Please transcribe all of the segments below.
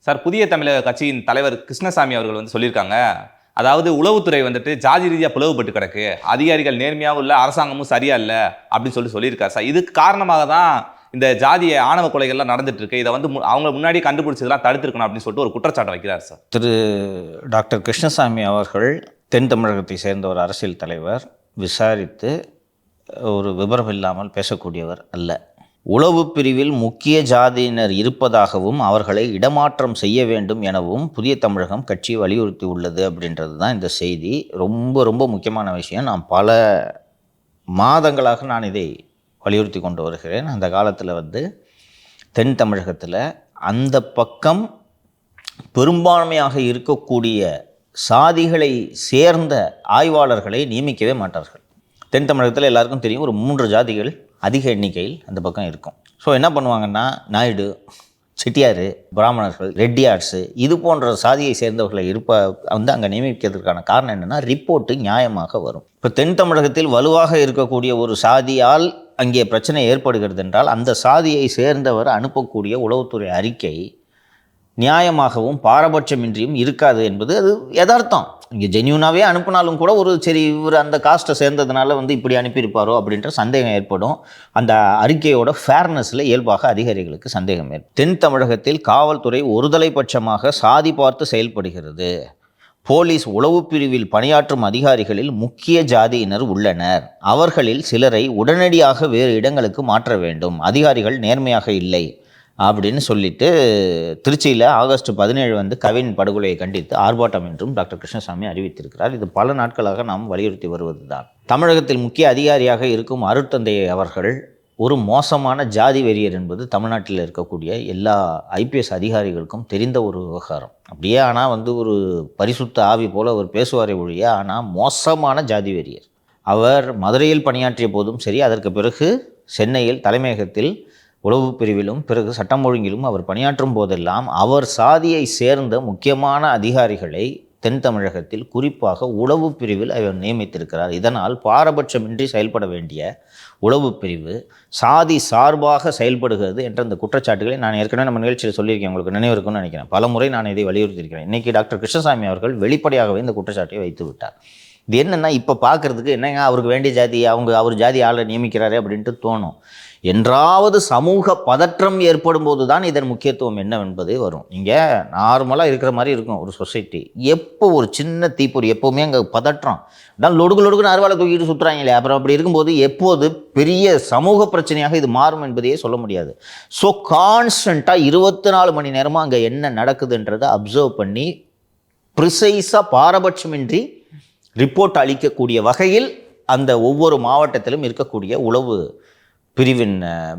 Sir, புதிய தமிழக கட்சியின் தலைவர் கிருஷ்ணசாமி அவர்கள் வந்து சொல்லியிருக்காங்க. அதாவது உளவுத்துறை வந்துட்டு ஜாதி ரீதியாக பிளவுபட்டு கிடக்கு, அதிகாரிகள் நேர்மையாகவும் இல்லை, அரசாங்கமும் சரியா இல்லை அப்படின்னு சொல்லியிருக்காரு சார். இதுக்கு காரணமாக தான் இந்த ஜாதிய ஆணவ கொலைகள்லாம் நடந்துட்டு இருக்கு. இதை வந்து அவங்க முன்னாடி கண்டுபிடிச்சதெல்லாம் தடுத்திருக்கணும் அப்படின்னு சொல்லிட்டு ஒரு குற்றச்சாட்டை வைக்கிறார் சார். திரு டாக்டர் கிருஷ்ணசாமி அவர்கள் தென் தமிழகத்தை சேர்ந்த ஒரு அரசியல் தலைவர், விசாரித்து ஒரு விபரம் இல்லாமல் பேசக்கூடியவர் அல்ல. உளவு பிரிவில் முக்கிய ஜாதியினர் இருப்பதாகவும் அவர்களை இடமாற்றம் செய்ய வேண்டும் எனவும் புதிய தமிழகம் கட்சி வலியுறுத்தி உள்ளது அப்படின்றது தான் இந்த செய்தி. ரொம்ப ரொம்ப முக்கியமான விஷயம். நான் பல மாதங்களாக நான் இதை வலியுறுத்தி கொண்டு வருகிறேன். அந்த காலத்தில் வந்து தென் தமிழகத்தில் அந்த பக்கம் பெரும்பான்மையாக இருக்கக்கூடிய சாதிகளை சேர்ந்த ஆய்வாளர்களை நியமிக்கவே மாட்டார்கள். தென் தமிழகத்தில் எல்லாருக்கும் தெரியும், ஒரு 3 ஜாதிகள் அதிக எண்ணிக்கையில் அந்த பக்கம் இருக்கும். ஸோ என்ன பண்ணுவாங்கன்னா, நாயுடு, செட்டியார், பிராமணர்கள், ரெட்டியார்ஸு இது போன்ற சாதியை சேர்ந்தவர்களை வந்து அங்கே நியமிக்கிறதுக்கான காரணம் என்னென்னா, ரிப்போர்ட்டு நியாயமாக வரும். இப்போ தென் தமிழகத்தில் வலுவாக இருக்கக்கூடிய ஒரு சாதியால் அங்கே பிரச்சனை ஏற்படுகிறது என்றால், அந்த சாதியை சேர்ந்தவர் அனுப்பக்கூடிய உளவுத்துறை அறிக்கை நியாயமாகவும் பாரபட்சமின்றியும் இருக்காது என்பது அது யதார்த்தம். இங்கே ஜென்யூனாகவே அனுப்பினாலும் கூட ஒரு சரி இவர் அந்த காஸ்ட்டை சேர்ந்ததுனால வந்து இப்படி அனுப்பியிருப்பாரோ அப்படின்ற சந்தேகம் ஏற்படும். அந்த அறிக்கையோட ஃபேர்னஸில் இயல்பாக அதிகாரிகளுக்கு சந்தேகம் ஏற்படும். தென் தமிழகத்தில் காவல்துறை ஒருதலைபட்சமாக சாதி பார்த்து செயல்படுகிறது. போலீஸ் உளவு பிரிவில் பணியாற்றும் அதிகாரிகளில் முக்கிய ஜாதியினர் உள்ளனர். அவர்களில் சிலரை உடனடியாக வேறு இடங்களுக்கு மாற்ற வேண்டும். அதிகாரிகள் நேர்மையாக இல்லை அப்படின்னு சொல்லிட்டு திருச்சியில் ஆகஸ்ட் 17 வந்து கவின் படுகொலையை கண்டித்து ஆர்ப்பாட்டம் என்றும் டாக்டர் கிருஷ்ணசாமி அறிவித்திருக்கிறார். இது பல நாட்களாக நாம் வலியுறுத்தி வருவது தான். தமிழகத்தில் முக்கிய அதிகாரியாக இருக்கும் அருட்தந்தை அவர்கள் ஒரு மோசமான ஜாதி வெறியர் என்பது தமிழ்நாட்டில் இருக்கக்கூடிய எல்லா ஐபிஎஸ் அதிகாரிகளுக்கும் தெரிந்த ஒரு விவகாரம். அப்படியே ஆனால் வந்து ஒரு பரிசுத்த ஆவி போல் அவர் பேசுவாரே ஒழிய, ஆனால் மோசமான ஜாதி வெறியர். அவர் மதுரையில் பணியாற்றிய போதும் சரி, அதற்கு பிறகு சென்னையில் தலைமையகத்தில் உளவு பிரிவிலும் பிறகு சட்டம் ஒழுங்கிலும் அவர் பணியாற்றும் போதெல்லாம் அவர் சாதியை சேர்ந்த முக்கியமான அதிகாரிகளை தென் தமிழகத்தில் குறிப்பாக உளவு பிரிவில் அவர் நியமித்திருக்கிறார். இதனால் பாரபட்சமின்றி செயல்பட வேண்டிய உளவு பிரிவு சாதி சார்பாக செயல்படுகிறது என்ற அந்த குற்றச்சாட்டுகளை நான் ஏற்கனவே நம்ம நிகழ்ச்சியில் சொல்லியிருக்கேன், உங்களுக்கு நினைவு இருக்குன்னு நினைக்கிறேன். பல முறை நான் இதை வலியுறுத்தியிருக்கிறேன். இன்றைக்கி டாக்டர் கிருஷ்ணசாமி அவர்கள் வெளிப்படையாகவே இந்த குற்றச்சாட்டை வைத்து விட்டார். இது என்னென்னா, இப்போ பார்க்குறதுக்கு என்னங்க அவருக்கு வேண்டிய ஜாதி அவர் ஜாதி ஆளை நியமிக்கிறாரே அப்படின்ட்டு தோணும். என்றாவது சமூக பதற்றம் ஏற்படும் போது தான் இதன் முக்கியத்துவம் என்னவென்பதே வரும். இங்கே நார்மலாக இருக்கிற மாதிரி இருக்கும் ஒரு சொசைட்டி. எப்போ ஒரு சின்ன தீப்பொறி, எப்போவுமே அங்கே பதற்றம் தான், லொடுக்குன்னு அறுவாலை தூக்கிட்டு சுற்றுறாங்களே. அப்புறம் அப்படி இருக்கும்போது எப்போது பெரிய சமூக பிரச்சனையாக இது மாறும் என்பதையே சொல்ல முடியாது. ஸோ கான்ஸ்டண்ட்டாக 24 மணி நேரமாக அங்கே என்ன நடக்குதுன்றதை அப்சர்வ் பண்ணி ப்ரிசைஸாக பாரபட்சமின்றி ரிப்போர்ட் அளிக்கக்கூடிய வகையில் அந்த ஒவ்வொரு மாவட்டத்திலும் இருக்கக்கூடிய உளவு பிரிவின்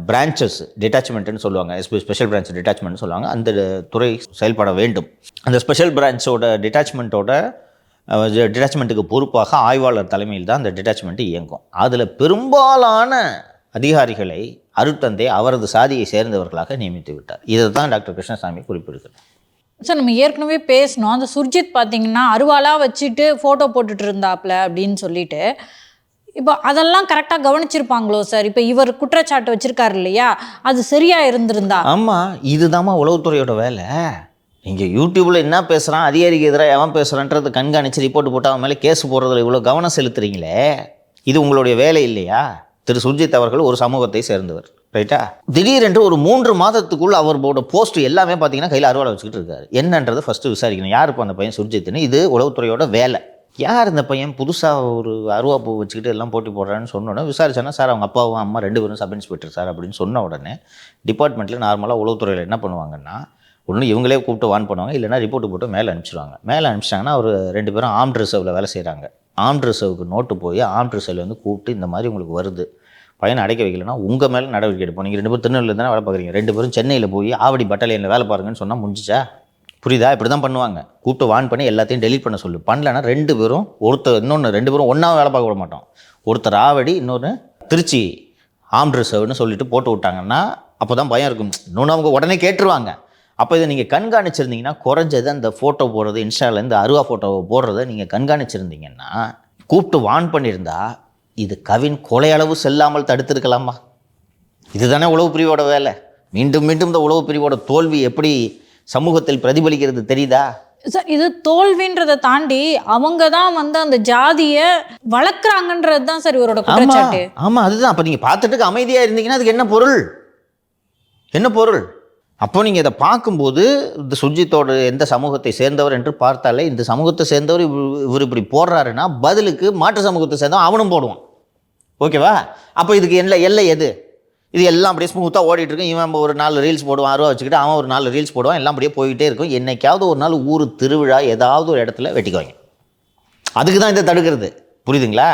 பிரான்ச்சஸ், டிட்டாச்மெண்ட்டுன்னு சொல்லுவாங்க, ஸ்பெஷல் பிரான்ச் டிட்டாச்மெண்ட்னு சொல்லுவாங்க, அந்த துறை செயல்பட வேண்டும். அந்த ஸ்பெஷல் பிரான்ச்சோட டிட்டாச்மெண்ட்டுக்கு பொறுப்பாக ஆய்வாளர் தலைமையில் தான் அந்த டிட்டாச்மெண்ட்டு இயங்கும். அதில் பெரும்பாலான அதிகாரிகளை அருட்தந்தை அவரது சாதியை சேர்ந்தவர்களாக நியமித்து விட்டார். இதை தான் டாக்டர் கிருஷ்ணசாமி குறிப்பிடுகிறார். சார், நம்ம ஏற்கனவே பேசணும், அந்த சுர்ஜித் பார்த்தீங்கன்னா அருவாலாக வச்சுட்டு ஃபோட்டோ போட்டுட்டு இருந்தாப்புல அப்படின்னு சொல்லிட்டு, இப்போ அதெல்லாம் கரெக்டாக கவனிச்சிருப்பாங்களோ சார்? இப்போ இவர் குற்றச்சாட்டு வச்சுருக்காரு இல்லையா, அது சரியாக இருந்திருந்தா? ஆமாம், இதுதாம்மா உளவுத்துறையோட வேலை. நீங்கள் யூடியூப்பில் என்ன பேசுகிறான், அதிகாரிக்கு எதிராக எவன் பேசுகிறான்றது கண்காணித்து ரிப்போர்ட் போட்டு அவன் மேலே கேஸ் போடுறதுல இவ்வளோ கவனம் செலுத்துறீங்களே, இது உங்களுடைய வேலை இல்லையா? திரு சுர்ஜித் அவர்கள் ஒரு சமூகத்தை சேர்ந்தவர், ரைட்டா? திடீரென்று ஒரு 3 மாதத்துக்குள் அவரோட போஸ்ட் எல்லாமே பார்த்தீங்கன்னா கையில் அருவாளை வச்சுக்கிட்டு இருக்காரு. என்னன்றதை ஃபஸ்ட்டு விசாரிக்கணும். யார் இப்போ அந்த பையன் சுர்ஜித்னு? இது உளவுத்துறையோட வேலை. யார் இந்த பையன் புதுசாக ஒரு அருவா பூ வச்சுக்கிட்டு எல்லாம் போட்டி போடுறான்னு சொன்னோன்னே விசாரிச்சேன்னா, சார் அவங்க அப்பாவும் அம்மா 2 பேரும் சப் இன்ஸ்பெக்டர் சார் அப்படின்னு சொன்ன உடனே டிபார்ட்மெண்ட்டில் நார்மலாக உளவுத்துறையில் என்ன பண்ணுவாங்கன்னா, ஒன்று இவங்களே கூப்பிட்டு வான் பண்ணுவாங்க, இல்லைனா ரிப்போர்ட்டு போட்டு மேலே அனுப்பிச்சிடுவாங்க. மேலே அனுப்பிச்சிட்டாங்கன்னா அவர் 2 பேரும் ஆர்ம்ட் ரிசர்வில் வேலை செய்கிறாங்க. ஆர்ம்ட் ரிசர்வுக்கு நோட்டு போய் ஆர்ம்ட் ரிசர்வில் வந்து கூப்பிட்டு இந்த மாதிரி உங்களுக்கு வருது, பையனை அடைக்க வைக்கலன்னா உங்கள் மேலே நடவடிக்கை எடுப்போம். நீங்கள் 2 பேரும் திருநெல்வேலியில் தானே வேலை பார்க்குறீங்க, 2 பேரும் சென்னையில் போய் ஆவடி பட்டாலியனில் வேலை பாருங்கன்னு சொன்னால் முடிஞ்சிச்சா? புரியுதா? இப்படி தான் பண்ணுவாங்க. கூப்பிட்டு வான் பண்ணி எல்லாத்தையும் டெலீட் பண்ண சொல்லு. பண்ணலன்னா 2 பேரும் இன்னொன்று 2 பேரும் ஒன்றாவும் வேலை பார்க்க விட மாட்டோம். ஒருத்தர் ஆவடி, இன்னொன்று திருச்சி ஆர்ம்ட் ரிசர்வ்னு சொல்லிட்டு போட்டு விட்டாங்கன்னா அப்போ தான் பயம் இருக்கும். இன்னொன்று அவங்க உடனே கேட்டுருவாங்க. அப்போ இதை நீங்கள் கண்காணிச்சிருந்தீங்கன்னா, குறைஞ்சது அந்த ஃபோட்டோ போடுறது, இன்ஸ்டாலேருந்து அருவா ஃபோட்டோவை போடுறதை நீங்கள் கண்காணிச்சிருந்தீங்கன்னா, கூப்பிட்டு வான் பண்ணியிருந்தா இது கவின் கொலை அளவு செல்லாமல் தடுத்திருக்கலாமா? இதுதானே உளவு பிரிவோட வேலை. மீண்டும் மீண்டும் இந்த உளவு பிரிவோட தோல்வி எப்படி சமூகத்தில் பிரதிபலிக்கிறது தெரியுதா? சார் இது தோல்வின்றதை தாண்டி அவங்க தான் வந்து அந்த ஜாதியை வளர்க்குறாங்கன்றது தான் சார் இவரோட குற்றச்சாட்டு. ஆமாம், அதுதான். அப்போ நீங்கள் பார்த்துட்டு அமைதியாக இருந்தீங்கன்னா அதுக்கு என்ன பொருள்? என்ன பொருள்? அப்போ நீங்கள் இதை பார்க்கும்போது இந்த சுர்ஜித்தோட எந்த சமூகத்தை சேர்ந்தவர் என்று பார்த்தாலே இந்த சமூகத்தை சேர்ந்தவர் இவர் இப்படி போடுறாருன்னா பதிலுக்கு மாற்று சமூகத்தை சேர்ந்தவன் அவனும் போடுவான். ஓகேவா? அப்போ இதுக்கு எல்லை எது? இது எல்லாம் அப்படியே ஸ்மூத்தாக ஓடிட்டு இருக்கும். இவன் ஒரு 4 ரீல்ஸ் போடுவான், 6 ரூபா வச்சுக்கிட்டு அவன் ஒரு 4 ரீல்ஸ் போடுவான், எல்லாம் அப்படியே போய்கிட்டே இருக்கும். என்னைக்காவது ஒரு நாள் ஊர் திருவிழா ஏதாவது ஒரு இடத்துல வெட்டிக்குவாங்க. அதுக்கு தான் இதை தடுக்கிறது. புரியுதுங்களா?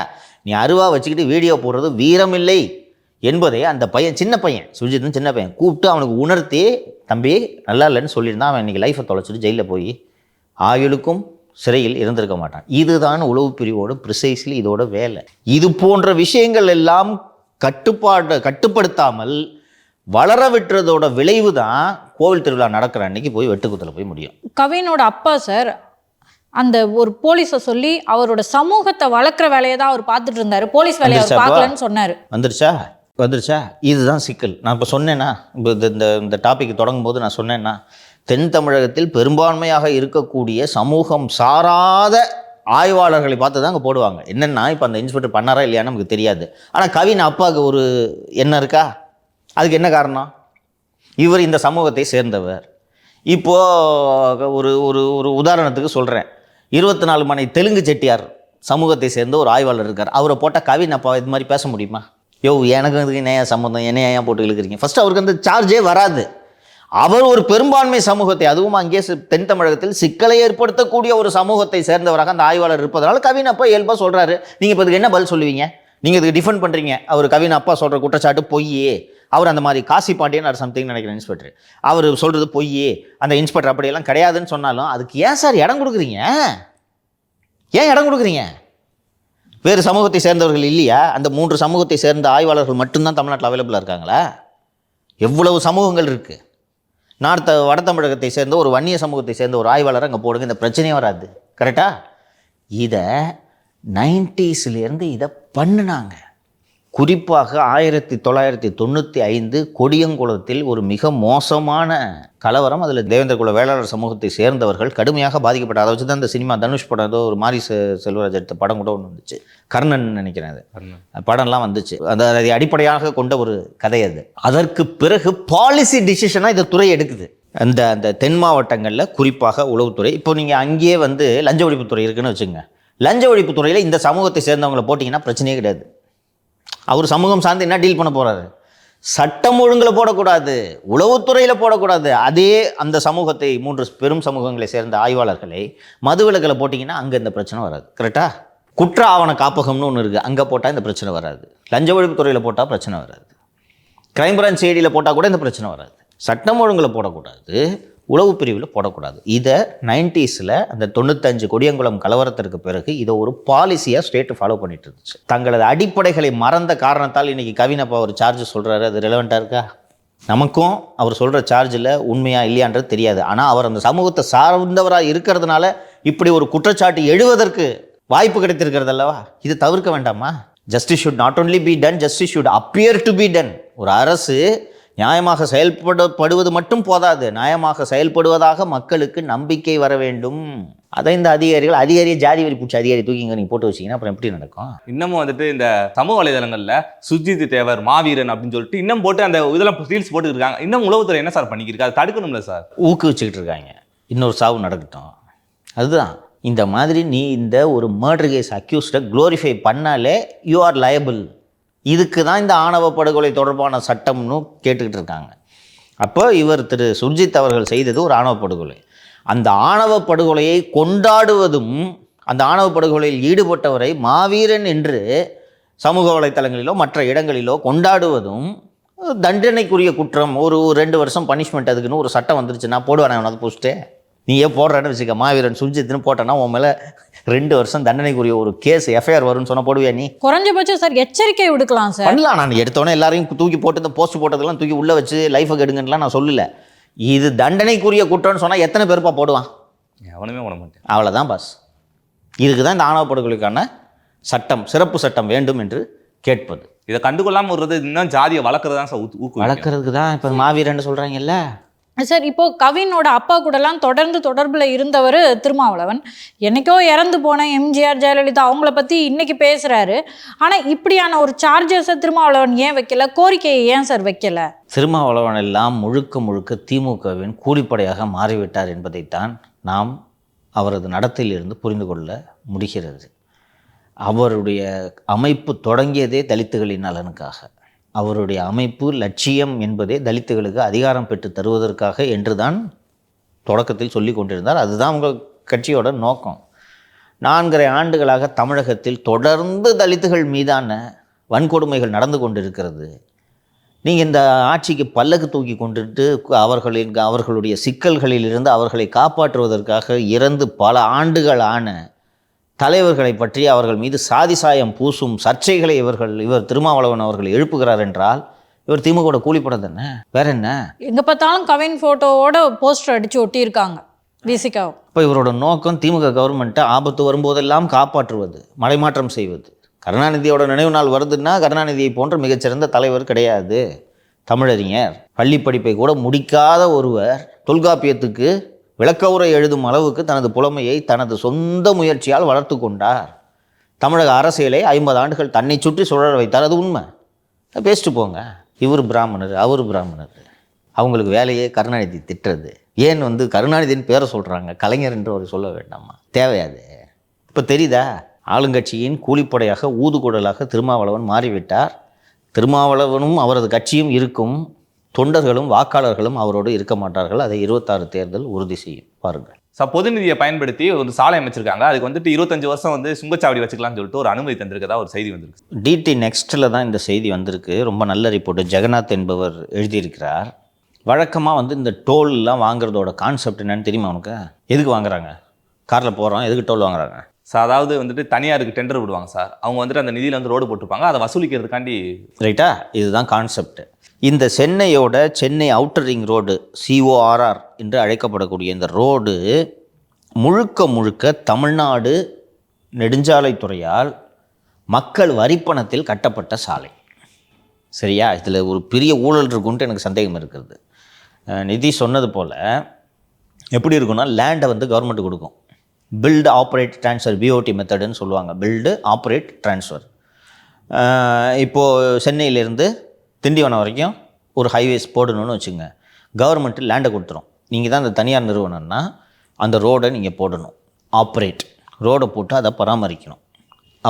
நீ 6 ரூபா வச்சுக்கிட்டு வீடியோ போடுறது வீரமில்லை என்பதை அந்த பையன், சின்ன பையன், சுர்ஜித்னு சின்ன பையன், கூப்பிட்டு அவனுக்கு உணர்த்தி, தம்பி நல்லா இல்லைன்னு சொல்லியிருந்தான். அவன் இன்றைக்கி லைஃப்பை தொலைச்சிட்டு ஜெயிலில் போய் ஆயுளுக்கும் சிறையில் இருந்திருக்க மாட்டான். இதுதான் உளவு பிரிவோட ப்ரிசைஸ்லி இதோட வேலை. இது போன்ற விஷயங்கள் எல்லாம் கட்டுப்படுத்தாமல் வளர விட்டுறதோட விளைவு தான் கோவில் திருவிழா நடக்கிற அன்னைக்கு போய் வெட்டுக்குத்தில் போய் முடியும். கவினோட அப்பா சார் அந்த ஒரு போலீஸை சொல்லி அவரோட சமூகத்தை வளர்க்குற வேலையை தான் அவர் பார்த்துட்டு இருந்தாரு, போலீஸ் வேலையை அவர் பார்க்கலன்னு சொன்னார். வந்துருச்சா? இதுதான் சிக்கல். நான் இப்போ சொன்னேன்னா, இப்போ இந்த டாபிக் தொடங்கும் போது நான் சொன்னேன்னா, தென் தமிழகத்தில் பெரும்பான்மையாக இருக்கக்கூடிய சமூகம் சாராத ஆய்வாளர்களை பார்த்து தான் அங்கே போடுவாங்க. என்னென்னா, இப்போ அந்த இன்ஸ்பெக்டர் பண்ணாரா இல்லையான்னு நமக்கு தெரியாது. ஆனால் கவின் அப்பாவுக்கு ஒரு என்ன இருக்கா? அதுக்கு என்ன காரணம்? இவர் இந்த சமூகத்தை சேர்ந்தவர். இப்போது ஒரு ஒரு ஒரு உதாரணத்துக்கு சொல்கிறேன். 24 மணி தெலுங்கு செட்டியார் சமூகத்தை சேர்ந்த ஒரு ஆய்வாளர் இருக்கார். அவரை போட்டால் கவின் அப்பா இது மாதிரி பேச முடியுமா? எனக்கு இதுக்கு என்ன சம்மந்தம், என்ன ஏன் போட்டு இழுக்கிறீங்க? ஃபஸ்ட்டு அவருக்கு அந்த சார்ஜே வராது. அவர் ஒரு பெரும்பான்மை சமூகத்தை, அதுவும் அங்கே தென் தமிழகத்தில் சிக்கலை ஏற்படுத்தக்கூடிய ஒரு சமூகத்தை சேர்ந்தவராக அந்த ஆய்வாளர் இருப்பதனால கவின் அப்பா இயல்பாக சொல்கிறாரு. நீங்கள் இப்போ இதுக்கு என்ன பதில் சொல்லுவீங்க? நீங்கள் இதுக்கு டிஃபெண்ட் பண்ணுறீங்க. அவர் கவின் அப்பா சொல்கிற குற்றச்சாட்டு பொய்யே. அவர் அந்த மாதிரி காசி பாண்டியன் ஆர் சம்திங் நினைக்கிறேன் இன்ஸ்பெக்டர், அவர் சொல்கிறது பொய்யே, அந்த இன்ஸ்பெக்டர் அப்படியெல்லாம் கிடையாதுன்னு சொன்னாலும் அதுக்கு ஏன் சார் இடம் கொடுக்குறீங்க? ஏன் இடம் கொடுக்குறீங்க? வேறு சமூகத்தை சேர்ந்தவர்கள் இல்லையா? அந்த 3 சமூகத்தை சேர்ந்த ஆய்வாளர்கள் மட்டும்தான் தமிழ்நாட்டில் அவைலபிளாக இருக்காங்களா? எவ்வளவு சமூகங்கள் இருக்குது. வட தமிழகத்தை சேர்ந்த ஒரு வன்னிய சமூகத்தை சேர்ந்த ஒரு ஆய்வாளர் அங்கே போடுங்க, இந்த பிரச்சனையே வராது. கரெக்டாக? இதை 90ஸ்லேருந்து இதை பண்ணினாங்க. குறிப்பாக 1995 கொடியங்குளத்தில் ஒரு மிக மோசமான கலவரம். அதில் தேவேந்திர குல வேளாளர் சமூகத்தை சேர்ந்தவர்கள் கடுமையாக பாதிக்கப்பட்ட, அதை வச்சு தான் இந்த சினிமா தனுஷ் படம், ஏதோ ஒரு மாரி செல்வராஜ் எடுத்த படம் கூட ஒன்று வந்துச்சு, கர்ணன் நினைக்கிறேன், அது படம்லாம் வந்துச்சு. அதை அடிப்படையாக கொண்ட ஒரு கதை அது. அதற்கு பிறகு பாலிசி டிசிஷனாக இந்த துறை எடுக்குது. அந்த தென் மாவட்டங்களில் குறிப்பாக உளவுத்துறை. இப்போ நீங்கள் அங்கேயே வந்து லஞ்ச ஒழிப்புத்துறை இருக்குன்னு வச்சுங்க. லஞ்ச ஒழிப்புத்துறையில் இந்த சமூகத்தை சேர்ந்தவங்களை போட்டிங்கன்னா பிரச்சனையே கிடையாது. அவர் சமூகம் சார்ந்து என்ன டீல் பண்ண போகிறாரு? சட்டம் ஒழுங்கில் போடக்கூடாது, உளவுத்துறையில் போடக்கூடாது. அதே அந்த சமூகத்தை 3 பெரும் சமூகங்களை சேர்ந்த ஆய்வாளர்களை மதுவிலக்கில் போட்டிங்கன்னா அங்கே இந்த பிரச்சனை வராது. கரெக்டாக? குற்ற ஆவண காப்பகம்னு ஒன்று இருக்குது, அங்கே போட்டால் இந்த பிரச்சனை வராது. லஞ்ச ஒழிப்புத்துறையில் போட்டால் பிரச்சனை வராது. கிரைம் பிரான்ச் ஐடியில் போட்டால் கூட இந்த பிரச்சனை வராது. சட்டம் ஒழுங்கில் போடக்கூடாது, உளவு பிரிவில் போடக்கூடாது. இதை 90ஸ்ல அந்த 95 கொடியங்குளம் கலவரத்திற்கு பிறகு இதை ஒரு பாலிசியாக ஸ்டேட்டு ஃபாலோ பண்ணிட்டு இருந்துச்சு. தங்களது அடிப்படைகளை மறந்த காரணத்தால் இன்றைக்கி கவினப்பா ஒரு சார்ஜ் சொல்கிறாரு. அது ரெலவெண்ட்டாக இருக்கா? நமக்கும் அவர் சொல்கிற சார்ஜில் உண்மையாக இல்லையான்றது தெரியாது. ஆனால் அவர் அந்த சமூகத்தை சார்ந்தவராக இருக்கிறதுனால இப்படி ஒரு குற்றச்சாட்டு எழுவதற்கு வாய்ப்பு கிடைத்திருக்கிறது அல்லவா? இது தவிர்க்க வேண்டாமா? Justice should not only be done, justice should appear to be done. ஒரு அரசு நியாயமாக செயல்படுவது மட்டும் போதாது, நியாயமாக செயல்படுவதாக மக்களுக்கு நம்பிக்கை வர வேண்டும். அதை இந்த அதிகாரியை ஜாதி வரி பூச்சி அதிகாரி தூக்கி இங்கே நீங்கள் போட்டு வச்சிங்கன்னா அப்புறம் எப்படி நடக்கும்? இன்னமும் வந்துட்டு இந்த சமூக வலைதளங்களில் சுர்ஜித் தேவர், மாவீரன் அப்படின்னு சொல்லிட்டு இன்னும் போட்டு அந்த இதெல்லாம் ரீல்ஸ் போட்டு இருக்காங்க. இன்னும் உளவுத்துறை என்ன சார் பண்ணிக்கிருக்கு? அதை தடுக்கணும்ல சார்? ஊக்குவிச்சுக்கிட்டு இருக்காங்க, இன்னொரு சாவு நடக்கட்டும். அதுதான் இந்த மாதிரி நீ இந்த ஒரு மர்டர் கேஸ் அக்யூஸ்டை க்ளோரிஃபை பண்ணாலே யூ ஆர் லயபிள். இதுக்கு தான் இந்த ஆணவ படுகொலை தொடர்பான சட்டம்னு கேட்டுக்கிட்டு இருக்காங்க. அப்போ இவர் திரு சுர்ஜித் அவர்கள் செய்தது ஒரு ஆணவ படுகொலை. அந்த ஆணவ படுகொலையை கொண்டாடுவதும், அந்த ஆணவ படுகொலையில் ஈடுபட்டவரை மாவீரன் என்று சமூக வலைத்தளங்களிலோ மற்ற இடங்களிலோ கொண்டாடுவதும் தண்டனைக்குரிய குற்றம். ஒரு 2 வருஷம் பனிஷ்மெண்ட் அதுக்குன்னு ஒரு சட்டம் வந்துருச்சுன்னா போடுவானே அவனது போஸ்ட்டு. நீ ஏன் போடுறான்னு வச்சுக்க, மாவீரன் சுர்ஜித்னு போட்டேன்னா உன் மேலே 2 வருஷம் தண்டனைக்குரிய ஒரு கேஸ் எஃப்ஐஆர் வரும்னு சொன்னால் போடுவியா நீ? குறைஞ்சபட்சம் சார் எச்சரிக்கை விடுக்கலாம் சார். பண்ணலாம். நான் எடுத்தோன்னே எல்லாரையும் தூக்கி போட்டு இந்த போஸ்ட் போட்டதெல்லாம் தூக்கி உள்ளே வச்சு லைஃபை கெடுங்கன்னுலாம் நான் சொல்லலை. இது தண்டனைக்குரிய குற்றம்னு சொன்னால் எத்தனை பேருப்பா போடுவான்? எவனுமே போட மாட்டேன். அவ்வளோதான் பாஸ். இதுக்கு தான் இந்த ஆணவ படுகொலைக்கான சட்டம், சிறப்பு சட்டம் வேண்டும் என்று கேட்பது. இதை கண்டுகொள்ளாமல் வருது இன்னும் ஜாதியை வளர்க்குறது தான் சார். வளர்க்குறதுக்கு தான் இப்போ மாவீரன்னு சொல்கிறாங்கல்ல, சார் இப்போ கவினோட அப்பா கூடலாம் தொடர்ந்து தொடர்பில் இருந்தவர் திருமாவளவன். என்னைக்கோ இறந்து போன எம்ஜிஆர் ஜெயலலிதா அவங்கள பற்றி இன்னைக்கு பேசுகிறாரு. ஆனால் இப்படியான ஒரு சார்ஜஸை திருமாவளவன் ஏன் வைக்கல, கோரிக்கையை ஏன் சார் வைக்கல? திருமாவளவன் எல்லாம் முழுக்க முழுக்க திமுகவின் கூலிப்படையாக மாறிவிட்டார் என்பதைத்தான் நாம் அவரது நடத்தையிலிருந்து புரிந்து கொள்ள முடிகிறது. அவருடைய அமைப்பு தொடங்கியதே தலித்துகளின் நலனுக்காக. அவருடைய அமைப்பு லட்சியம் என்பதே தலித்துகளுக்கு அதிகாரம் பெற்று தருவதற்காக என்று தான் தொடக்கத்தில் சொல்லி கொண்டிருந்தார். அதுதான் உங்கள் கட்சியோட நோக்கம். 4.5 ஆண்டுகளாக தமிழகத்தில் தொடர்ந்து தலித்துகள் மீதான வன்கொடுமைகள் நடந்து கொண்டிருக்கிறது. நீங்கள் இந்த ஆட்சிக்கு பல்லக்கு தூக்கி கொண்டுட்டு அவர்களுடைய சிக்கல்களிலிருந்து அவர்களை காப்பாற்றுவதற்காக இறந்து பல ஆண்டுகளான தலைவர்களை பற்றி அவர்கள் மீது சாதி சாயம் பூசும் சர்ச்சைகளை இவர் திருமாவளவன் அவர்கள் எழுப்புகிறார் என்றால் இவர் திமுக கூலிப்படம் தானே, வேற என்ன? எங்கே பார்த்தாலும் கவின் ஃபோட்டோவோட போஸ்டர் அடித்து ஒட்டியிருக்காங்க விசிகாவும். இப்போ இவரோட நோக்கம் திமுக கவர்மெண்ட்டை ஆபத்து வரும்போதெல்லாம் காப்பாற்றுவது, மடைமாற்றம் செய்வது. கருணாநிதியோட நினைவு நாள் வருதுன்னா கருணாநிதியை போன்ற மிகச்சிறந்த தலைவர் கிடையாது. தமிழறிஞர், பள்ளி படிப்பை கூட முடிக்காத ஒருவர் தொல்காப்பியத்துக்கு விளக்க உரை எழுதும் அளவுக்கு தனது புலமையை தனது சொந்த முயற்சியால் வளர்த்து கொண்டார். தமிழக அரசியலை 50 ஆண்டுகள் தன்னை சுற்றி சுழற வைத்தார். அது உண்மை. பேசிட்டு போங்க. இவர் பிராமணர், அவர் பிராமணர். அவங்களுக்கு வேலையே கருணாநிதி திட்டுறது. ஏன் கருணாநிதின்னு பேரை சொல்கிறாங்க, கலைஞர் என்று அவர் சொல்ல வேண்டாமா? தேவையாது. இப்போ தெரியுதா? ஆளுங்கட்சியின் கூலிப்படையாக ஊதுகுழலாக திருமாவளவன் மாறிவிட்டார். திருமாவளவனும் அவரது கட்சியும் இருக்கும், தொண்டர்களும் வாக்காளர்களும் அவரோடு இருக்க மாட்டார்கள். அதை 26 தேர்தல் உறுதி செய்யும். பாருங்கள். பொது நிதியை பயன்படுத்தி ஒரு சாலை அமைச்சிருக்காங்க. அதுக்கு 25 வருஷம் சுங்கச்சாவடி வச்சுக்கலாம்னு சொல்லிட்டு ஒரு அனுமதி தந்திருக்கதா ஒரு செய்தி வந்திருக்கு. டிடி நெக்ஸ்ட்டில் தான் இந்த செய்தி வந்திருக்கு. ரொம்ப நல்ல ரிப்போர்ட்டு ஜெகநாத் என்பவர் எழுதியிருக்கிறார். வழக்கமாக இந்த டோல்லாம் வாங்குறதோட கான்செப்ட் என்னன்னு தெரியுமா உனக்கு? எதுக்கு வாங்குறாங்க? காரில் போகிறோம், எதுக்கு டோல் வாங்குறாங்க? அதாவது தனியாருக்கு டெண்டர் விடுவாங்க சார். அவங்க அந்த நிதியில் ரோடு போட்டிருப்பாங்க, அதை வசூலிக்கிறதுக்காண்டி. ரைட்டா? இதுதான் கான்செப்ட். இந்த சென்னையோட Chennai outer ring road, CORR என்று அழைக்கப்படக்கூடிய இந்த ரோடு முழுக்க முழுக்க தமிழ்நாடு நெடுஞ்சாலைத்துறையால் மக்கள் வரிப்பணத்தில் கட்டப்பட்ட சாலை. சரியா? இதில் ஒரு பெரிய ஊழல் இருக்குன்ட்டு எனக்கு சந்தேகம் இருக்கிறது. நிதி சொன்னது போல் எப்படி இருக்குன்னா, லேண்டை கவர்மெண்ட்டு கொடுக்கும். பில்டு ஆப்ரேட் ட்ரான்ஸ்ஃபர், BOT மெத்தடுன்னு சொல்லுவாங்க. Build operate transfer. இப்போது சென்னையிலேருந்து திண்டிவனம் வரைக்கும் ஒரு ஹைவேஸ் போடணும்னு வச்சுங்க. கவர்மெண்ட்டு லேண்டை கொடுத்துரும். நீங்கள் தான் அந்த தனியார் நிறுவனம்னா அந்த ரோடை நீங்கள் போடணும். ஆப்ரேட் ரோடை போட்டு அதை பராமரிக்கணும்.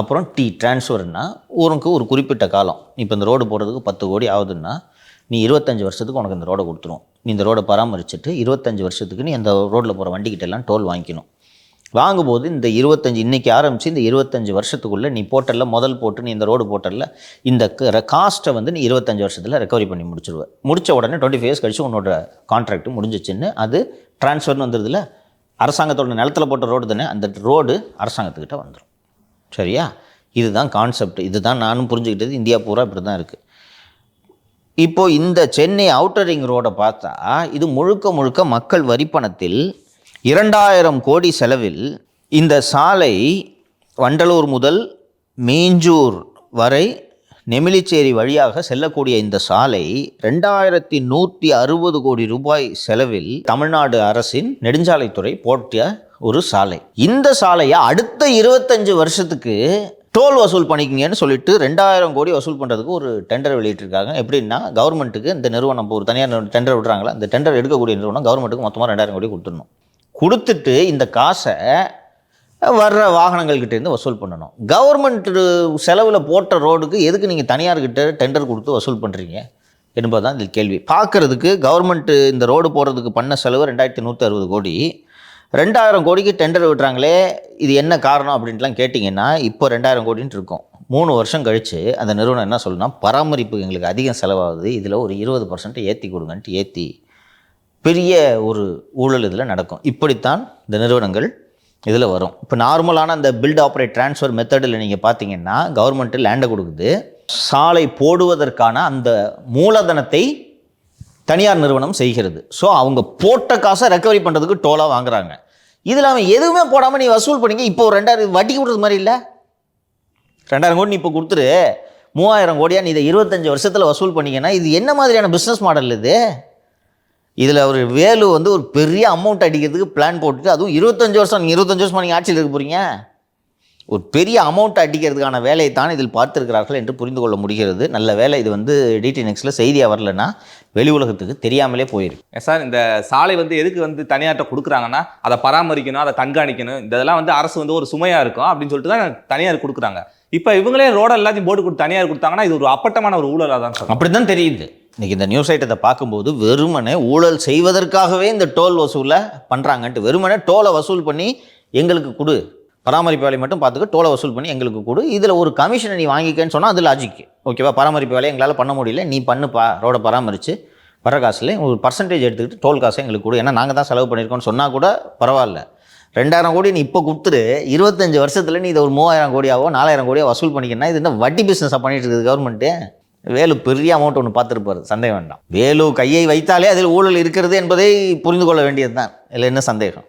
அப்புறம் ட்ரான்ஸ்ஃபர்னா உனக்கு ஒரு குறிப்பிட்ட காலம். இப்போ இந்த ரோடு போடுறதுக்கு 10 கோடி ஆகுதுன்னா நீ 25 வருஷத்துக்கு உனக்கு இந்த ரோடை கொடுத்துரும். நீ இந்த ரோடை பராமரிச்சுட்டு 25 வருஷத்துக்கு நீ அந்த ரோட்டில் போகிற வண்டிக்கிட்டெல்லாம் டோல் வாங்கிக்கணும். வாங்கும்போது இந்த 25 இன்றைக்கி ஆரம்பித்து இந்த 25 வருஷத்துக்குள்ளே நீ போட்டல, முதல் போட்டு நீ இந்த ரோடு போட்டல, இந்த காஸ்ட்டை நீ 25 வருஷத்தில் ரெக்கவரி பண்ணி முடிச்சிடுவேன். முடித்த உடனே 25 இயர்ஸ் கழிச்சு உன்னோட கான்ட்ராக்ட் முடிஞ்சிச்சுன்னு அது ட்ரான்ஸ்ஃபர்னு வந்துடுதுல. அரசாங்கத்தோட நிலத்தில் போட்ட ரோடு தானே, அந்த ரோடு அரசாங்கத்துக்கிட்ட வந்துடும். சரியா? இதுதான் கான்செப்ட். இதுதான் நானும் புரிஞ்சுக்கிட்டது. இந்தியா பூரா இப்படி தான் இருக்குது. இப்போது இந்த சென்னை அவுட்டர் ரிங் ரோடை பார்த்தா இது முழுக்க முழுக்க மக்கள் வரிப்பணத்தில் 2000 கோடி செலவில் இந்த சாலை வண்டலூர் முதல் மீஞ்சூர் வரை நெமிலிச்சேரி வழியாக செல்லக்கூடிய இந்த சாலை 2160 கோடி ரூபாய் செலவில் தமிழ்நாடு அரசின் நெடுஞ்சாலைத்துறை போட்ட ஒரு சாலை. இந்த சாலையை அடுத்த 25 வருஷத்துக்கு டோல் வசூல் பண்ணிக்கிங்கன்னு சொல்லிட்டு 2000 கோடி வசூல் பண்ணுறதுக்கு ஒரு டெண்டர் வெளியிட்டிருக்காங்க. எப்படின்னா, கவர்மெண்ட்டுக்கு இந்த நிறுவனம் ஒரு தனியார் டெண்டர் விடுறாங்களா, அந்த டெண்டர் எடுக்கக்கூடிய நிறுவனம் கவர்மெண்ட்டுக்கு மொத்தமாக 2000 கோடி கொடுத்துடணும். கொடுத்துட்டு இந்த காசை வர்ற வாகனங்கள்கிட்டேருந்து வசூல் பண்ணணும். கவர்மெண்ட்டு செலவில் போட்ட ரோடுக்கு எதுக்கு நீங்கள் தனியார்கிட்ட டெண்டர் கொடுத்து வசூல் பண்ணுறீங்க என்பதுதான் இதில் கேள்வி. பார்க்குறதுக்கு கவர்மெண்ட்டு இந்த ரோடு போடுறதுக்கு பண்ண செலவு 2160 கோடி. 2000 கோடிக்கு டெண்டர் விட்டுறாங்களே, இது என்ன காரணம் அப்படின்ட்டுலாம் கேட்டிங்கன்னா, இப்போ 2000 கோடின்ட்டு இருக்கும். 3 வருஷம் கழித்து அந்த நிறுவனம் என்ன சொல்லுன்னா, பராமரிப்புக்கு எங்களுக்கு அதிகம் செலவாகுது, இதில் ஒரு 20% ஏற்றி கொடுங்கன்ட்டு ஏற்றி பெரிய ஒரு ஊழல் இதில் நடக்கும். இப்படித்தான் இந்த நிறுவனங்கள் இதில் வரும். இப்போ நார்மலான அந்த பில்ட் ஆப்ரேட் ட்ரான்ஸ்ஃபர் மெத்தடில் நீங்கள் பார்த்தீங்கன்னா, கவர்மெண்ட்டு லேண்டை கொடுக்குது, சாலை போடுவதற்கான அந்த மூலதனத்தை தனியார் நிறுவனம் செய்கிறது. ஸோ அவங்க போட்ட காசை ரெக்கவரி பண்ணுறதுக்கு டோலாக வாங்குறாங்க. இதில் அவன் எதுவுமே போடாமல் நீ வசூல் பண்ணிங்க. இப்போ 2000 வட்டி கொடுறது மாதிரி இல்லை. 2000 கோடி நீ இப்போ கொடுத்துரு, 3000 கோடியாக நீ இதை 25 வருஷத்தில் வசூல் பண்ணிங்கன்னா இது என்ன மாதிரியான பிஸ்னஸ் மாடல் இது? இதில் அவர் வேலு வந்து ஒரு பெரிய அமௌண்ட் அடிக்கிறதுக்கு பிளான் போட்டுட்டு, அதுவும் 25 வருஷம், நீங்கள் 25 வருஷமாக நீங்கள் ஆட்சியில் இருக்க போகிறீங்க, ஒரு பெரிய அமௌண்ட் அடிக்கிறதுக்கான வேலையை தான் இதில் பார்த்துருக்கிறார்கள் என்று புரிந்து கொள்ள முடிகிறது. நல்ல வேலை இது வந்து டிடி நெக்ஸ்ட்டில் செய்தியாக வரலன்னா வெளி உலகத்துக்கு தெரியாமலே போயிருக்கு. சார் இந்த சாலை வந்து எதுக்கு வந்து தனியார்ட்ட கொடுக்குறாங்கன்னா அதை பராமரிக்கணும், அதை கண்காணிக்கணும், இதெல்லாம் வந்து அரசு வந்து ஒரு சுமையாக இருக்கும் அப்படின்னு சொல்லிட்டு தான் தனியார் கொடுக்குறாங்க. இப்போ இவங்களே ரோட எல்லாத்தையும் போட்டு கொடுத்து தனியார் கொடுத்தாங்கன்னா இது ஒரு அப்பட்டமான ஒரு ஊழலாக தான் சார். அப்படி தான் தெரியுது. இன்றைக்கி இந்த நியூஸ் ஐட்டத்தை பார்க்கும்போது வெறுமனே ஊழல் செய்வதற்காகவே இந்த டோல் வசூலை பண்ணுறாங்கன்ட்டு, வெறுமனே டோலை வசூல் பண்ணி எங்களுக்கு கொடு, பராமரிப்பு வேலையை மட்டும் பார்த்துக்க, டோலை வசூல் பண்ணி எங்களுக்கு கொடு, இதில் ஒரு கமிஷனை நீ வாங்கிக்கன்னு சொன்னால் அது லாஜிக். ஓகேவா, பராமரிப்பு வேலையை எங்களால் பண்ண முடியல, நீ பண்ணுப்பா, ரோடை பராமரித்து வர காசுல ஒரு பர்சன்டேஜ் எடுத்துக்கிட்டு டோல் காசை எங்களுக்கு கொடு, ஏன்னா நாங்கள் தான் செலவு பண்ணியிருக்கோம்னு சொன்னால் கூட பரவாயில்ல. 2000 கோடி நீ இப்போ கொடுத்துரு, 25 வருஷத்தில் நீ இதை ஒரு 3000 கோடியாவோ 4000 கோடியோ வசூல் பண்ணிக்கன்னா இது என்ன வட்டி பிஸ்னஸாக பண்ணிட்டு இருக்குது கவர்மெண்ட்டு? வேலு பெரிய அமௌண்ட் ஒன்று பார்த்துருப்பாரு, சந்தேகம் வேண்டாம். வேலு கையை வைத்தாலே அதில் ஊழல் இருக்கிறது என்பதை புரிந்து கொள்ள வேண்டியது தான், இல்லை என்ன சந்தேகம்?